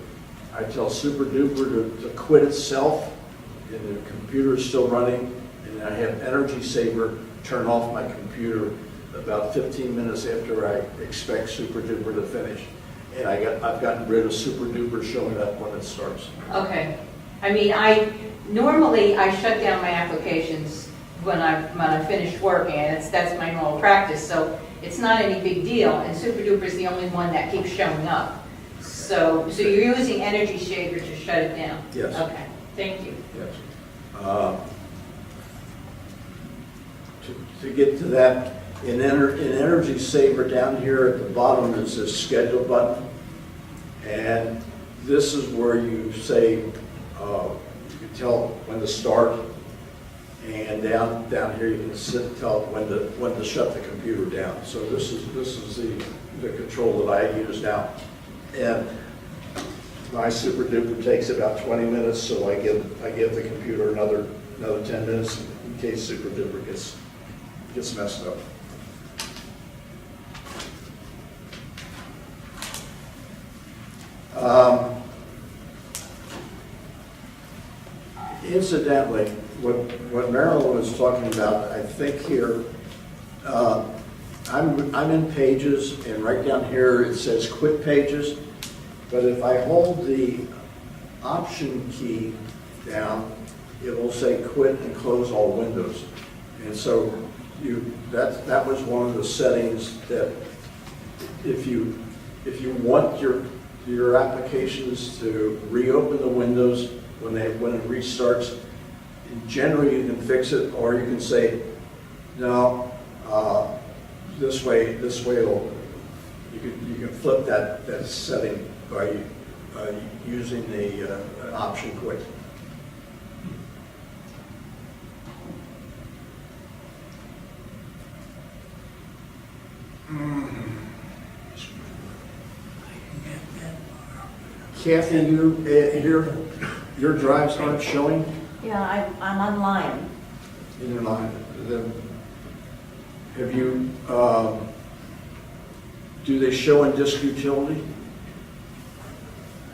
I tell Super Duper to quit itself, and the computer is still running, and I have Energy Saver turn off my computer about 15 minutes after I expect Super Duper to finish. And I've gotten rid of Super Duper showing up when it starts. Okay. I mean, normally I shut down my applications when I finish work, and that's my normal practice, so it's not any big deal, and Super Duper is the only one that keeps showing up. So you're using Energy Saver to shut it down? Yes. Okay, thank you. Yes. To get to that, in Energy Saver down here at the bottom is this schedule button, and this is where you say, you can tell when to start, and down here you can tell when to shut the computer down. So this is the control that I use now, and my Super Duper takes about 20 minutes, so I give the computer another 10 minutes in case Super Duper gets messed up. Incidentally, what Marilyn was talking about, I think here, I'm in Pages, and right down here it says Quit Pages, but if I hold the Option key down, it will say Quit and Close all windows. And so that was one of the settings that if you want your applications to reopen the windows when it restarts, generally you can fix it, or you can say, no, this way you can flip that setting by using the Option Quit. Kathy, your drives aren't showing Yeah, I'm online. in your line. Have you, do they show in disk utility?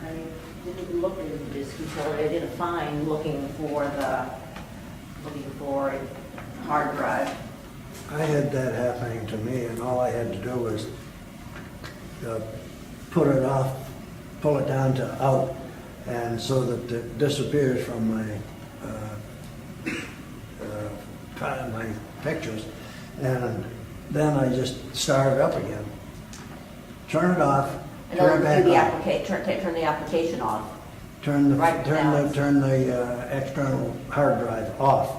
I didn't look into disk utility. I did a fine looking for a hard drive. I had that happening to me, and all I had to do was put it off, pull it down to out, and so that it disappears from my pictures, and then I just start it up again. Turn it off, In turn order it to do back the turn the application off. turn the Right now. turn the external hard drive off,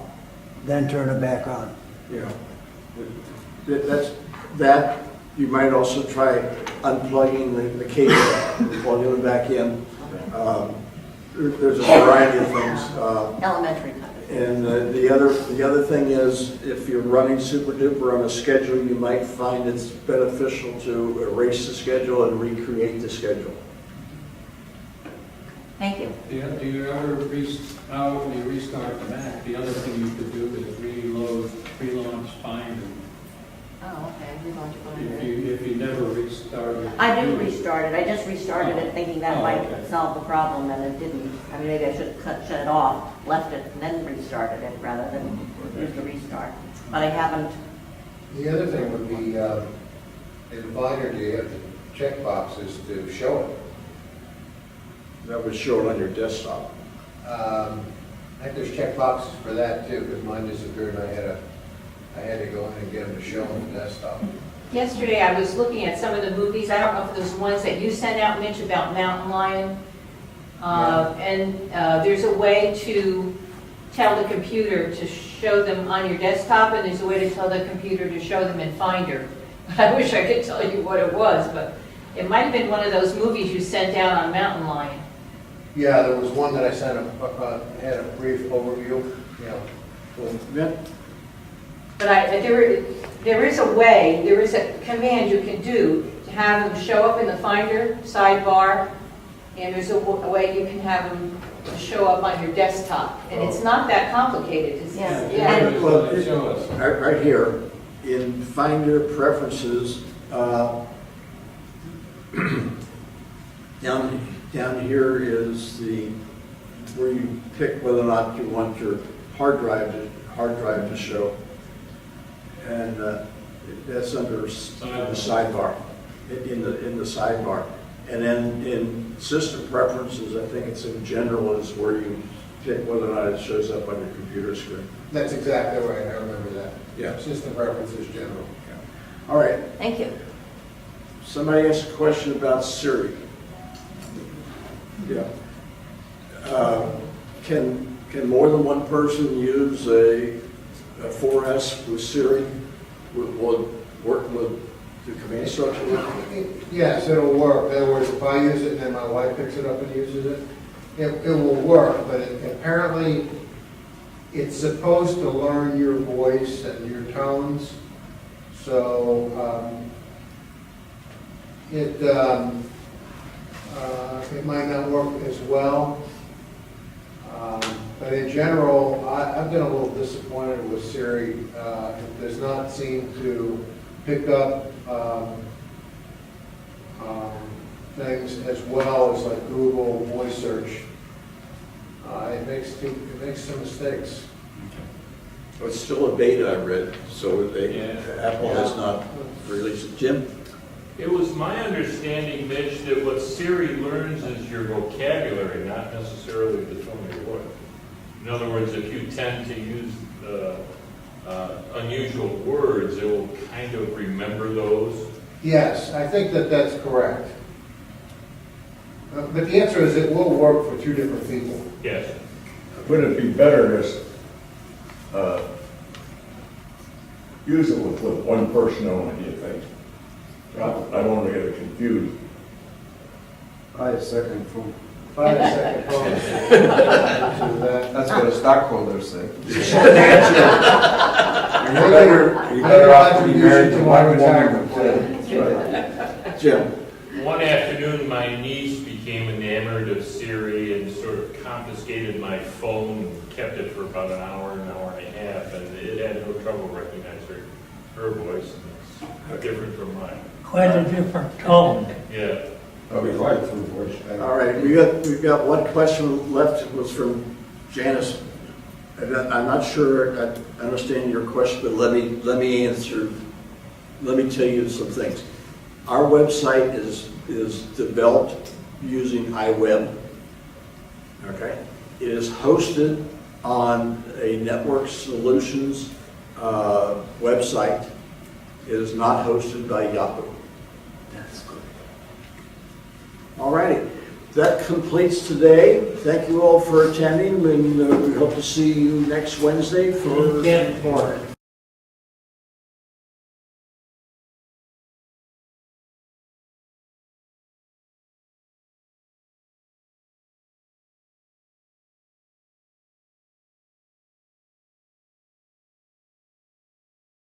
then turn it back on. Yeah. That you might also try unplugging the cable, plugging it back in. There's a variety of things. Elementary. And the other thing is, if you're running Super Duper on a schedule, you might find it's beneficial to erase the schedule and recreate the schedule. Thank you. Do you ever when you restart the Mac, the other thing you could do is relaunch Finder. Oh, okay. Relaunch Finder. If you never restarted. I did restart it. I just restarted it thinking that might okay. solve the problem, and it didn't. I mean, maybe I should have shut it off, left it, and then restarted it rather than use the restart. But I haven't. The other thing would be, in Finder, do you have the check boxes to show it? That would show it on your desktop. I think there's check boxes for that too, because mine disappeared and I had to go in and get them to show on the desktop. Yesterday, I was looking at some of the movies. I don't know if there's ones that you sent out, Mitch, about Mountain Lion. There's a way to tell the computer to show them on your desktop, and there's a way to tell the computer to show them in Finder. I wish I could tell you what it was, but it might have been one of those movies you sent out on Mountain Lion. Yeah, there was one that I sent, had a brief overview, Yeah. But there is a way, there is a command you can do to have them show up in the Finder sidebar, and there's a way you can have them to show up on your desktop. And it's not that complicated. Right here, in Finder Preferences, down here is where you pick whether or not you want your hard drive to show, and that's under the sidebar, in the sidebar. And then in System Preferences, I think it's in General is where you pick whether or not it shows up on your computer screen. That's exactly right, I remember that. Yeah. System preferences general. All right. Thank you. Somebody asked a question about Siri. Yeah. Can more than one person use a 4S with Siri? Will it work with the command structure? Yes, it'll work. In other words, if I use it and then my wife picks it up and uses it, it will work, but apparently it's supposed to learn your voice and your tones, so it might not work as well. But in general, I've been a little disappointed with Siri. It does not seem to pick up things as well as like Google voice search. It makes some mistakes. Well, it's still a beta, I read, so Apple has not released it. Jim? It was my understanding, Mitch, that what Siri learns is your vocabulary, not necessarily the tone of your voice. In other words, if you tend to use unusual words, it will kind of remember those. Yes, I think that's correct. But the answer is it will work for two different people. Yes. Would it be better to use it with one person only, do you think? I don't want to get it confused. 5-second phone. 5-second phone. That's what the stockholders say. You're better off to be married to one retirement plan. Jim? One afternoon, my niece became enamored of Siri and sort of confiscated my phone and kept it for about an hour and a half, and it had no trouble recognizing her voice. It's different from mine. Quite a different tone. Yeah. Oh, we like through voice. All right, we've got one question left. It was from Janice. I'm not sure I understand your question, but let me answer. Let me tell you some things. Our website is developed using iWeb. Okay, it is hosted on a Network Solutions website. It is not hosted by Yahoo. That's good. All righty. That completes today. Thank you all for attending, and we hope to see you next Wednesday for